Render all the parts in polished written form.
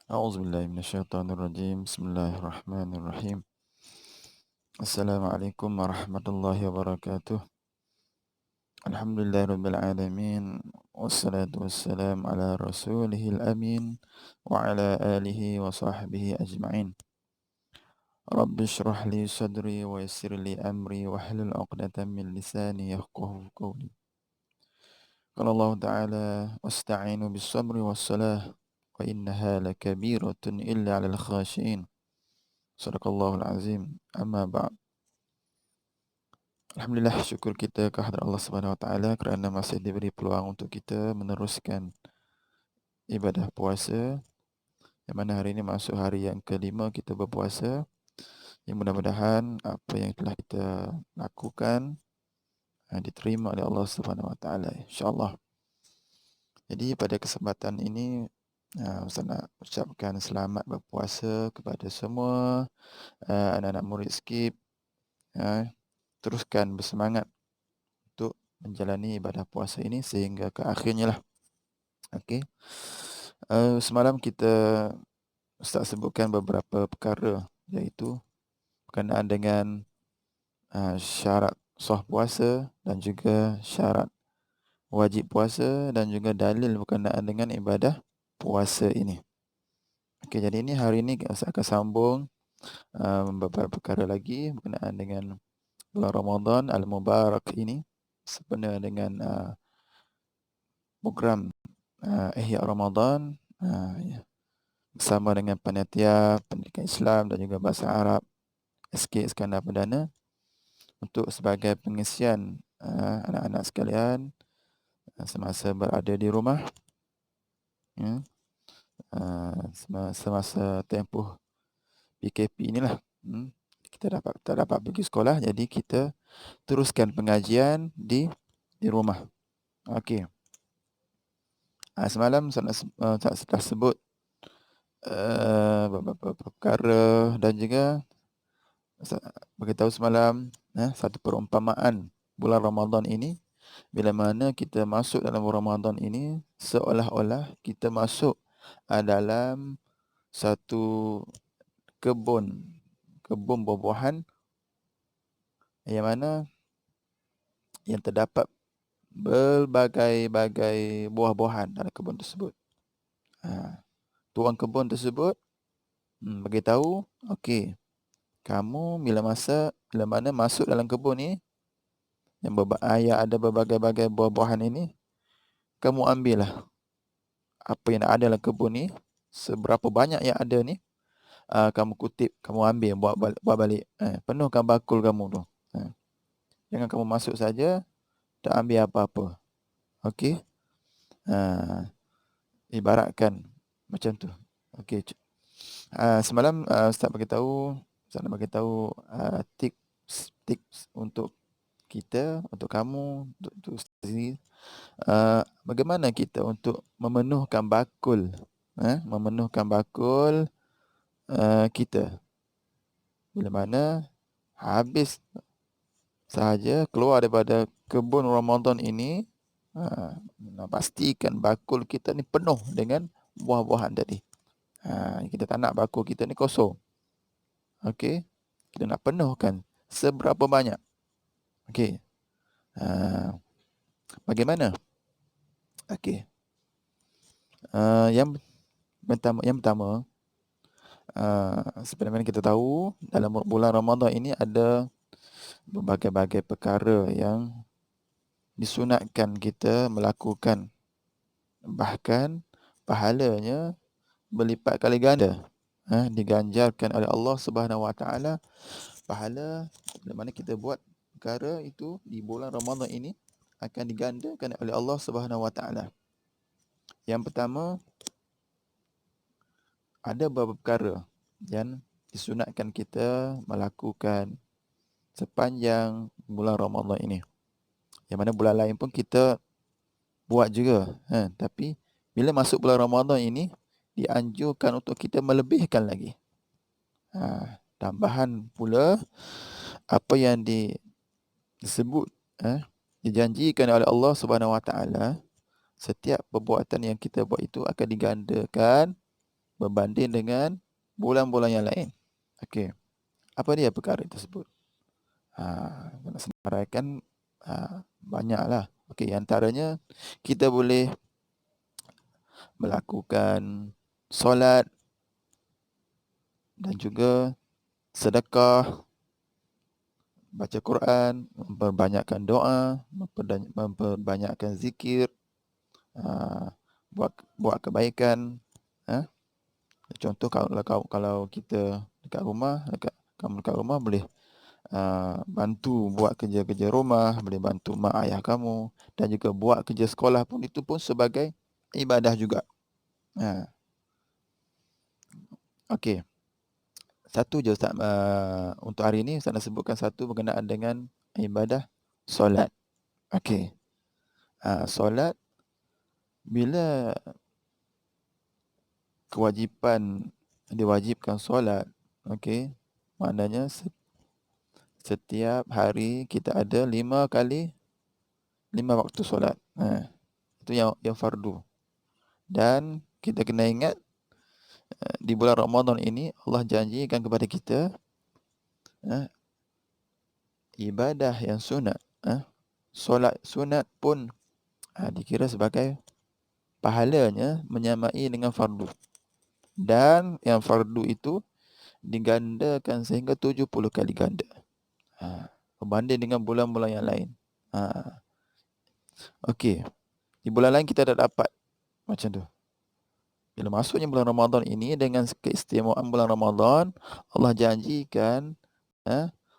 أعوذ بالله من الشيطان الرجيم بسم الله الرحمن الرحيم السلام عليكم ورحمة الله وبركاته الحمد لله رب العالمين والصلاة والسلام على رسوله الأمين وعلى آله وصحبه أجمعين رب اشرح لي صدري ويسر لي أمري واحلل عقدة من لساني يفقه قولي قال الله تعالى واستعينوا بالصبر والصلاة وإنها لكبيرة إلا على الخاشعين Sadaqallahul Azim. Amma ba'd. Alhamdulillah, syukur kita kehadrat Allah Subhanahu Wa Taala kerana masih diberi peluang untuk kita meneruskan ibadah puasa. Yang mana hari ini masuk hari yang kelima kita berpuasa. Yang mudah-mudahan apa yang telah kita lakukan diterima oleh Allah Subhanahu Wa Taala, insya-Allah. Jadi pada kesempatan ini Ustaz nak ucapkan selamat berpuasa kepada semua anak-anak murid Skip. Teruskan bersemangat untuk menjalani ibadah puasa ini sehingga ke akhirnya lah. Okey. Semalam kita Ustaz sebutkan beberapa perkara, iaitu berkenaan dengan syarat sah puasa dan juga syarat wajib puasa dan juga dalil berkenaan dengan ibadah puasa ini. Okey, jadi ini hari ini Ustaz akan sambung beberapa perkara lagi berkenaan dengan bulan Ramadan Al-Mubarak ini, sebenarnya dengan program Ihya Ramadan bersama dengan Panitia Pendidikan Islam dan juga Bahasa Arab SK Iskandar Perdana untuk sebagai pengisian anak-anak sekalian semasa berada di rumah, ya, semasa tempoh PKP inilah. Kita tak dapat pergi sekolah, jadi kita teruskan pengajian di rumah. Okey. Semalam saya telah sebut beberapa perkara dan juga beritahu semalam satu perumpamaan bulan Ramadan ini. Bila mana kita masuk dalam bulan Ramadan ini, seolah-olah kita masuk dalam satu kebun buah-buahan yang mana yang terdapat berbagai-bagai buah-buahan dalam kebun tersebut. Tuan kebun tersebut beritahu, okey, kamu bila mana masuk dalam kebun ni yang ada berbagai-bagai buah-buahan ini, kamu ambillah apa yang ada dalam kebun ni, seberapa banyak yang ada ni, kamu kutip, kamu ambil, buat balik. Penuhkan bakul kamu tu. Jangan kamu masuk saja, tak ambil apa-apa. Okey? Ibaratkan macam tu. Okey. Semalam Ustaz nak bagi tahu tips untuk kita, untuk kamu, untuk Ustaz sendiri, bagaimana kita untuk memenuhkan bakul kita bila mana habis sahaja keluar daripada kebun Ramadan ini, nak pastikan bakul kita ni penuh dengan buah-buahan tadi. Kita tak nak bakul kita ni kosong. Okey, kita nak penuhkan seberapa banyak. Okey. Bagaimana? Okey. Yang pertama, sebenarnya kita tahu dalam bulan Ramadan ini ada berbagai-bagai perkara yang disunatkan kita melakukan. Bahkan pahalanya berlipat kali ganda. Diganjarkan oleh Allah Subhanahu Wa Taala pahala bila mana kita buat perkara itu di bulan Ramadan ini akan digandakan oleh Allah Subhanahu Wa Taala. Yang pertama, ada beberapa perkara yang disunatkan kita melakukan sepanjang bulan Ramadan ini. Yang mana bulan lain pun kita buat juga. Tapi bila masuk bulan Ramadan ini, dianjurkan untuk kita melebihkan lagi. Tambahan pula apa yang disebut, dijanjikan oleh Allah Subhanahu Wa Taala, setiap perbuatan yang kita buat itu akan digandakan berbanding dengan bulan-bulan yang lain. Okey. Apa dia perkara tersebut? Nak senaraikan, banyaklah. Okey, antaranya kita boleh melakukan solat dan juga sedekah, baca Quran, memperbanyakkan doa, memperbanyakkan zikir, buat kebaikan. Contoh kalau kita kamu dekat rumah boleh bantu buat kerja-kerja rumah, boleh bantu mak ayah kamu dan juga buat kerja sekolah pun, itu pun sebagai ibadah juga. Okey. Satu je Ustaz, untuk hari ini Ustaz nak sebutkan satu berkenaan dengan ibadah solat. Okey. Solat, bila kewajipan diwajibkan solat, okey, maknanya setiap hari kita ada 5 waktu solat. Itu yang fardu. Dan kita kena ingat, di bulan Ramadan ini Allah janjikan kepada kita ibadah yang sunat. Solat sunat pun dikira sebagai pahalanya menyamai dengan fardu. Dan yang fardu itu digandakan sehingga 70 kali ganda. Berbanding dengan bulan-bulan yang lain. Okey. Di bulan lain kita tak dapat macam tu. Bila masuknya bulan Ramadan ini, dengan keistimewaan bulan Ramadan, Allah janjikan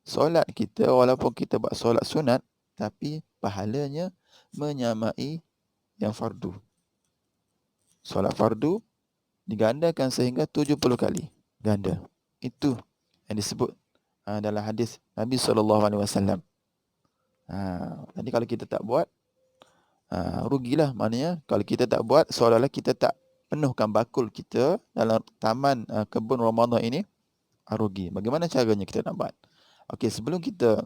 solat kita, walaupun kita buat solat sunat, tapi pahalanya menyamai yang fardu. Solat fardu digandakan sehingga 70 kali ganda. Itu yang disebut dalam hadis Nabi SAW. Jadi kalau kita tak buat, rugilah. Maknanya kalau kita tak buat, seolah-olah kita tak penuhkan bakul kita dalam taman kebun Ramadan ini, rugi. Bagaimana caranya kita nak buat? Okey, sebelum kita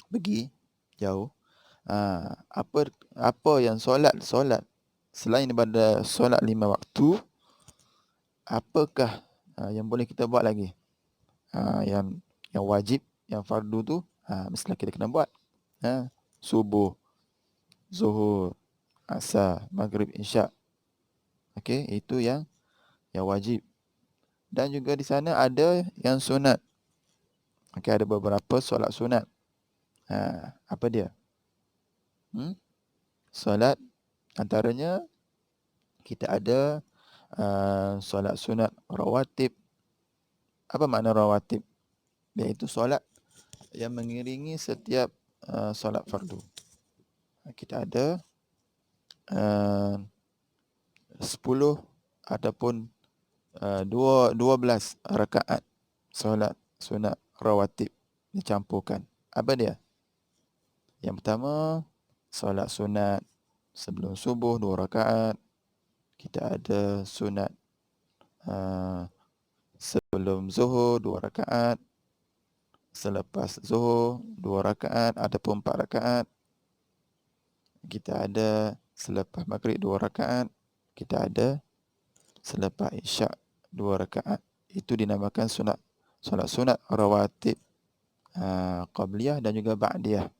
pergi jauh, apa yang solat selain daripada solat 5 waktu, apakah yang boleh kita buat lagi? Yang wajib, yang fardu tu, mestilah kita kena buat. Subuh, Zuhur, Asar, Maghrib, Isyak. Okey, itu yang wajib. Dan juga di sana ada yang sunat. Okey, ada beberapa solat sunat. Apa dia? Solat antaranya kita ada solat sunat rawatib. Apa makna rawatib? Iaitu solat yang mengiringi setiap solat fardu. Kita ada 10 ataupun 12 rakaat solat sunat rawatib dicampurkan. Apa dia? Yang pertama, solat sunat sebelum subuh 2 rakaat. Kita ada sunat sebelum zuhur 2 rakaat. Selepas zuhur 2 rakaat ataupun 4 rakaat. Kita ada selepas maghrib 2 rakaat. Kita ada selepas isyak 2 rakaat. Itu dinamakan solat sunat rawatib, qabliyah dan juga ba'diyah.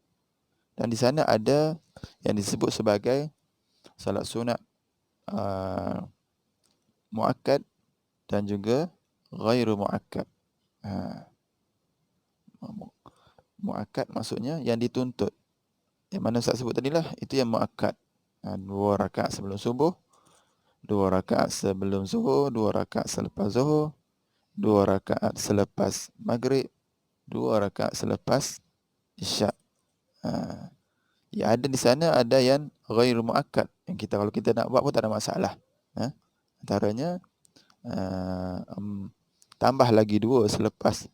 Dan di sana ada yang disebut sebagai solat sunat muakkad dan juga ghairu muakkad. Muakkad maksudnya yang dituntut. Yang mana saya sebut tadilah, itu yang muakkad. 2 rakaat sebelum subuh, 2 rakaat sebelum zuhur, 2 rakaat selepas zuhur, 2 rakaat selepas maghrib, 2 rakaat selepas isyak. Ya, ada di sana ada yang ghairu muakkad, yang kalau kita nak buat pun tak ada masalah. Antaranya tambah lagi 2 selepas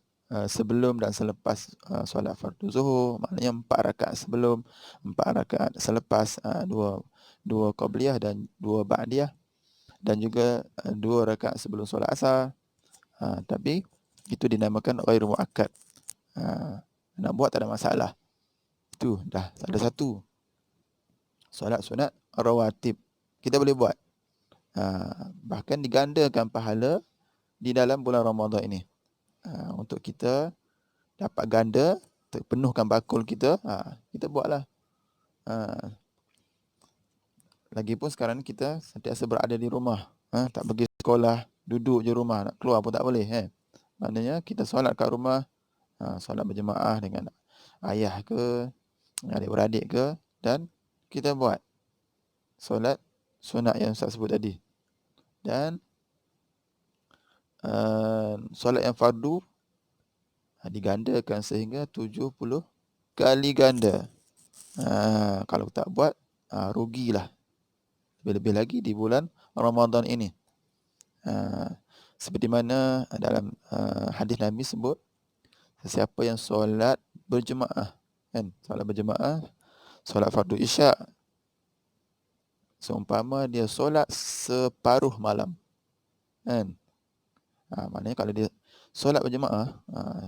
sebelum dan selepas solat fardu zuhur, maknanya 4 rakaat sebelum, 4 rakaat selepas, 2 qabliyah dan 2 ba'diyah, dan juga 2 rakaat sebelum solat asar. Tapi itu dinamakan ghairu muakkad. Nak buat tak ada masalah. Itu dah ada satu solat sunat rawatib. Kita boleh buat. Bahkan digandakan pahala di dalam bulan Ramadan ini. Untuk kita dapat ganda, terpenuhkan bakul kita, kita buatlah. Lagipun sekarang ni kita sentiasa berada di rumah, tak pergi sekolah, duduk je rumah, nak keluar pun tak boleh kan. Maknanya kita solat kat rumah, solat berjemaah dengan ayah ke, adik-beradik ke, dan kita buat solat sunat yang Ustaz sebut tadi. Dan solat yang fardu digandakan sehingga 70 kali ganda. Kalau tak buat, rugilah. Lebih-lebih lagi di bulan Ramadan ini. Seperti mana dalam hadis Nabi sebut, sesiapa yang solat berjemaah, kan? Solat berjemaah, solat fardu isyak, seumpama dia solat separuh malam, kan? Maknanya kalau dia solat berjemaah,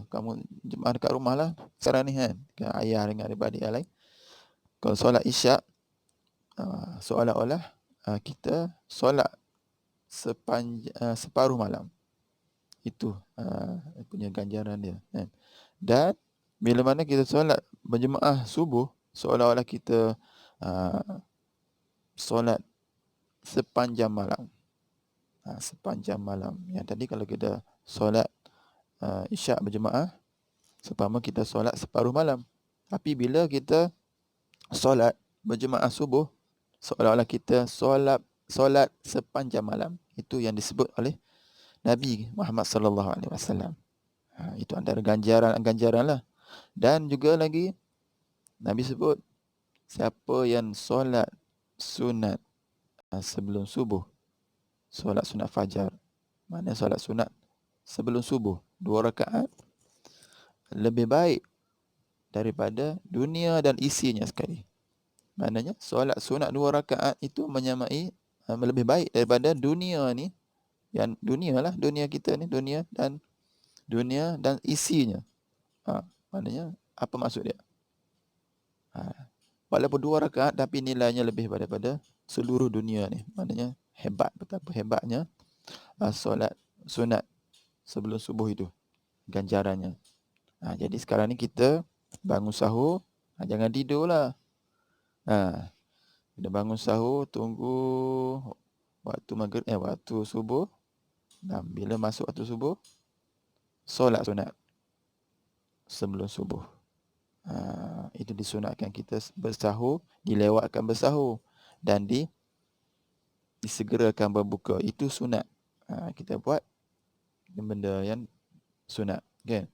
kamu jemaah dekat rumah lah sekarang ni kan, ayah dengan adik-adik yang lain. Kalau solat isyak, seolah-olah kita solat separuh malam. Itu punya ganjaran dia, kan? Dan bila mana kita solat berjemaah subuh, seolah-olah kita solat sepanjang malam. Sepanjang malam. Yang tadi kalau kita solat isyak berjemaah, seumpama kita solat separuh malam. Tapi bila kita solat berjemaah subuh, seolah-olah kita solat sepanjang malam. Itu yang disebut oleh Nabi Muhammad sallallahu alaihi wasallam. Itu antara ganjaran lah. Dan juga lagi Nabi sebut, siapa yang solat sunat sebelum subuh, solat sunat fajar, mana solat sunat sebelum subuh 2 rakaat, lebih baik daripada dunia dan isinya sekali. Maknanya solat sunat 2 rakaat itu menyamai, lebih baik daripada dunia ni, yang dunia kita ni, dunia dan isinya. Maknanya apa maksud dia? Walaupun 2 rakaat tapi nilainya lebih daripada seluruh dunia ni. Maknanya hebat, betapa hebatnya solat sunat sebelum subuh itu, ganjarannya. Jadi sekarang ni kita bangun sahur, jangan tidurlah. Kita bangun sahur, tunggu waktu subuh. Dan bila masuk waktu subuh, solat sunat sebelum subuh. Itu disunatkan kita bersahur, dilewatkan bersahur, dan disegerakan berbuka. Itu sunat. Kita buat benda yang sunat, kan?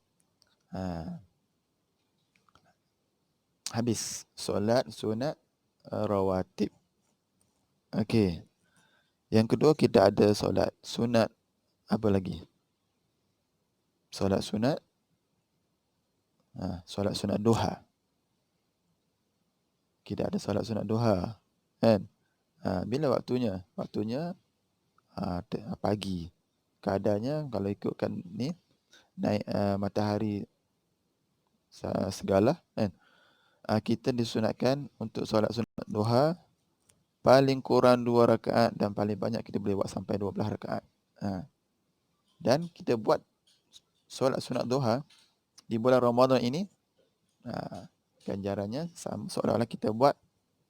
Habis solat sunat rawatib. Okey. Yang kedua, kita ada solat sunat apa lagi? Solat sunat duha. Kita ada solat sunat duha, kan? Bila waktunya? Waktunya pagi. Keadaannya kalau ikutkan ni, naik matahari segala, kan? Kita disunatkan untuk solat sunat duha paling kurang 2 rakaat dan paling banyak kita boleh buat sampai 12 rakaat. Dan kita buat solat sunat duha di bulan Ramadan ini, ganjarannya sama seolah-olah kita buat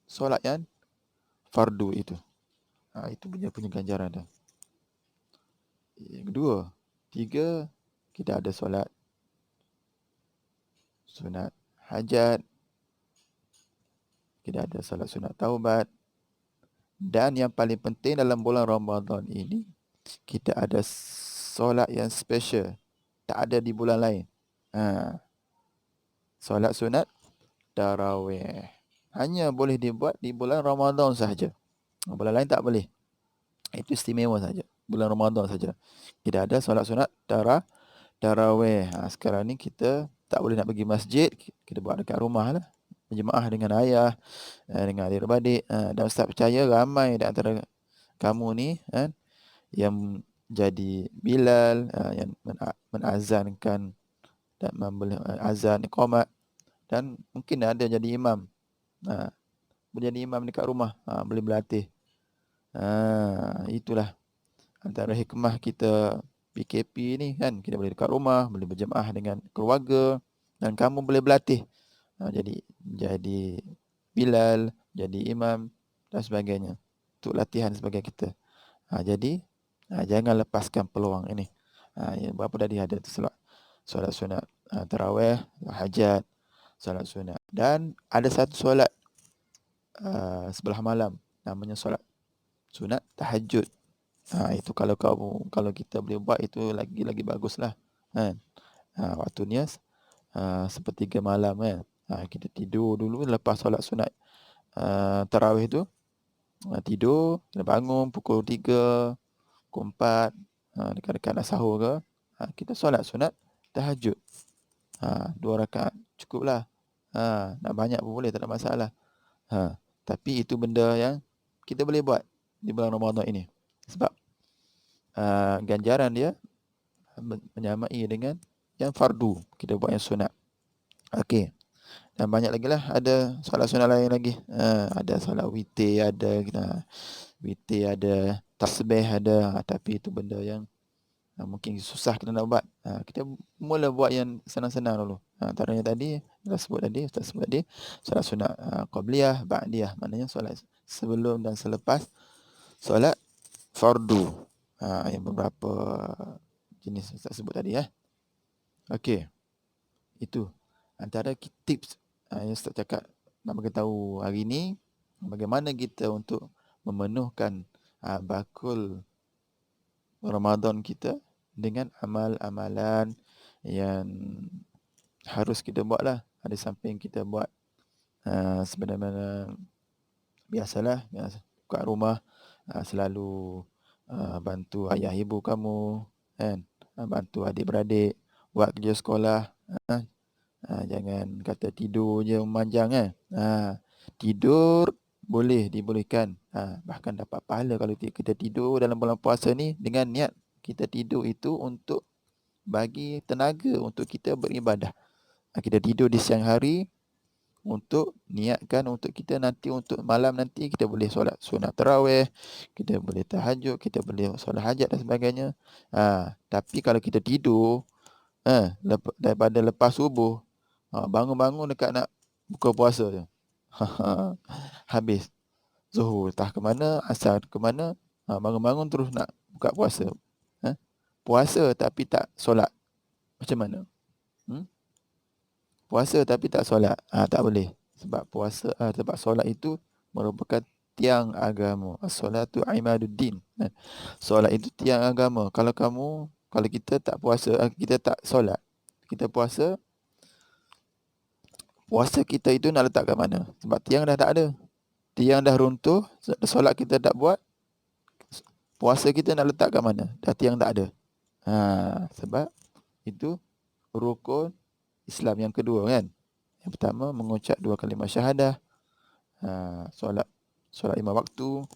solat yang fardu itu. Itu punya ganjaran dah. Yang kedua, tiga, kita ada solat sunat hajat, kita ada solat sunat taubat, dan yang paling penting dalam bulan Ramadan ini, kita ada solat yang special, tak ada di bulan lain. Solat sunat tarawih. Hanya boleh dibuat di bulan Ramadan sahaja. Bulan lain tak boleh. Itu istimewa saja. Bulan Ramadan saja. Kita ada solat sunat tarawih. Sekarang ni kita tak boleh nak pergi masjid, kita buat dekat rumah lah. Berjemaah dengan ayah, dengan adik-beradik. Dan Ustaz percaya ramai di antara kamu ni, yang jadi Bilal, yang menazankan dan azan, iqamat, dan mungkin ada jadi imam. Boleh jadi imam dekat rumah, boleh berlatih. Itulah antara hikmah kita PKP ni kan. Kita boleh dekat rumah, boleh berjemaah dengan keluarga, dan kamu boleh berlatih jadi Bilal, jadi imam dan sebagainya. Untuk latihan sebagai kita. Jadi jangan lepaskan peluang ini. Berapa tadi ada tu solat sunat tarawih, hajat, solat sunat. Dan ada satu solat sebelah malam, namanya solat sunat tahajud. Itu kalau kita boleh buat, itu lagi baguslah kan. Waktunya sepertiga malam kan. Kita tidur dulu lepas solat sunat tarawih tu. Tidur, kita bangun pukul 3, pukul 4, dekat-dekat nak sahur ke, kita solat sunat tahajud. 2 rakaat cukuplah. Nak banyak pun boleh, tak ada masalah. Tapi itu benda yang kita boleh buat di bulan Ramadan ini. Sebab ganjaran dia menyamai dengan yang fardu, kita buat yang sunat. Okey. Dan banyak lagi lah, ada solat sunat lain lagi. Ada solat witir, witir ada, tasbih ada. Tapi itu benda yang mungkin susah kita nak buat. Kita mula buat yang senang-senang dulu. Antaranya tadi, Ustaz sebut tadi, solat sunat qabliyah, ba'diyah. Maknanya solat sebelum dan selepas solat fardu. Yang beberapa jenis Ustaz sebut tadi. Okey. Itu antara tips yang Ustaz cakap nak bagi tahu hari ni, bagaimana kita untuk memenuhkan bakul Ramadan kita dengan amal-amalan yang harus kita buat lah. Ada samping kita buat sebenarnya biasalah, kat rumah selalu bantu ayah ibu kamu kan, bantu adik-beradik buat kerja sekolah. Jangan kata tidur je memanjang kan. Tidur dibolehkan. Bahkan dapat pahala kalau kita tidur dalam bulan puasa ni dengan niat kita tidur itu untuk bagi tenaga untuk kita beribadah. Kita tidur di siang hari untuk niatkan untuk kita nanti, untuk malam nanti kita boleh solat sunat tarawih, kita boleh tahajud, kita boleh solat hajat dan sebagainya. Tapi kalau kita tidur daripada lepas subuh, bangun-bangun dekat nak buka puasa je. Habis Zuhur entah ke mana, asar ke mana, bangun-bangun terus nak buka puasa. Puasa tapi tak solat. Macam mana? Puasa tapi tak solat. Tak boleh. Sebab solat itu merupakan tiang agama. As-solatu imaduddin. Solat itu tiang agama. Kalau kita tak puasa, kita tak solat, kita puasa kita itu nak letak kat mana? Sebab tiang dah tak ada. Tiang dah runtuh, solat kita tak buat, puasa kita nak letak kat mana? Dah tiang tak ada. Sebab itu rukun Islam yang kedua kan. Yang pertama mengucap 2 kalimah syahadah, solat 5 waktu,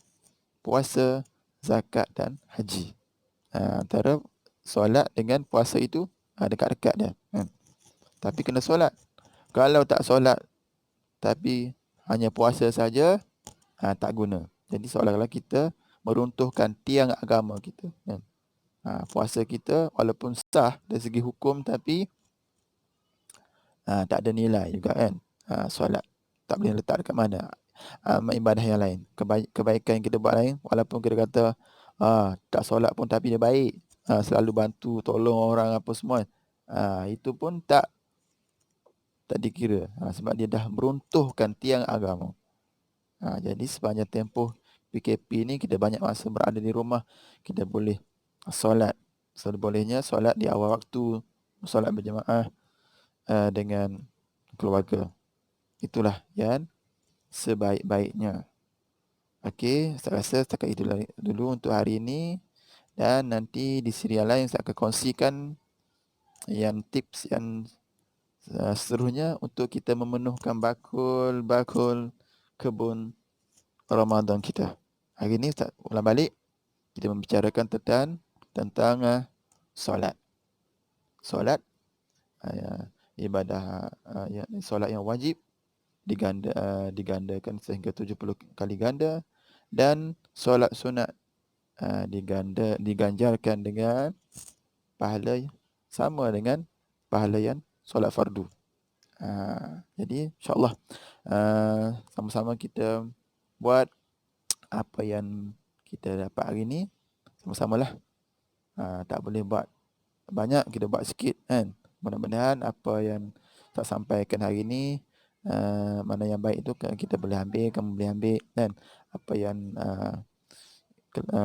puasa, zakat dan haji. Antara solat dengan puasa itu dekat-dekat dia kan. Tapi kena solat. Kalau tak solat tapi hanya puasa saja, tak guna. Jadi seolah-olah kita meruntuhkan tiang agama kita kan. Puasa kita walaupun sah dari segi hukum, tapi tak ada nilai juga kan. Solat tak boleh letak dekat mana. Ibadah yang lain, kebaikan yang kita buat lain, walaupun kita kata tak solat pun tapi dia baik, selalu bantu tolong orang apa semua, itu pun tak dikira, sebab dia dah meruntuhkan tiang agama. Jadi sepanjang tempoh PKP ni kita banyak masa berada di rumah, kita boleh solat sebolehnya, solat di awal waktu, solat berjemaah dengan keluarga. Itulah yang sebaik-baiknya. Okey, saya rasa setakat itu dulu untuk hari ini, dan nanti di serial lain saya akan kongsikan yang tips yang seterusnya untuk kita memenuhkan bakul kebun Ramadan kita. Hari ini Ustaz ulang balik, kita membicarakan tentang solat. Solat ibadah solat yang wajib digandakan sehingga 70 kali ganda, dan solat sunat diganjarkan dengan pahala sama dengan pahala yang solat fardu. Jadi insya-Allah sama-sama kita buat apa yang kita dapat hari ni, sama-samalah. Tak boleh buat banyak, kita buat sikit kan. Mudah-mudahan apa yang tak sampaikan hari ni, mana yang baik itu kita boleh ambil, kamu boleh ambil kan. Apa yang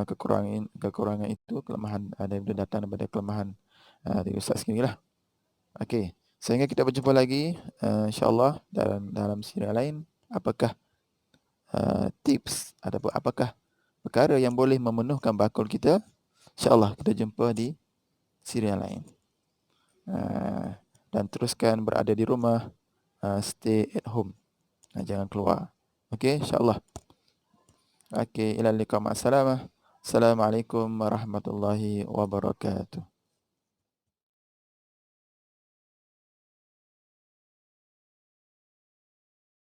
kekurangan itu, kelemahan daripada datang daripada kelemahan dari Ustaz sendirilah. Okey, sehingga kita berjumpa lagi insya-Allah dalam serial lain. Apakah tips ataupun apakah perkara yang boleh memenuhkan bakul kita? InsyaAllah kita jumpa di serial lain. Dan teruskan berada di rumah, stay at home, jangan keluar. Okey, insyaAllah. Okey, ila liqa, ma'assalamah. Assalamualaikum warahmatullahi wabarakatuh.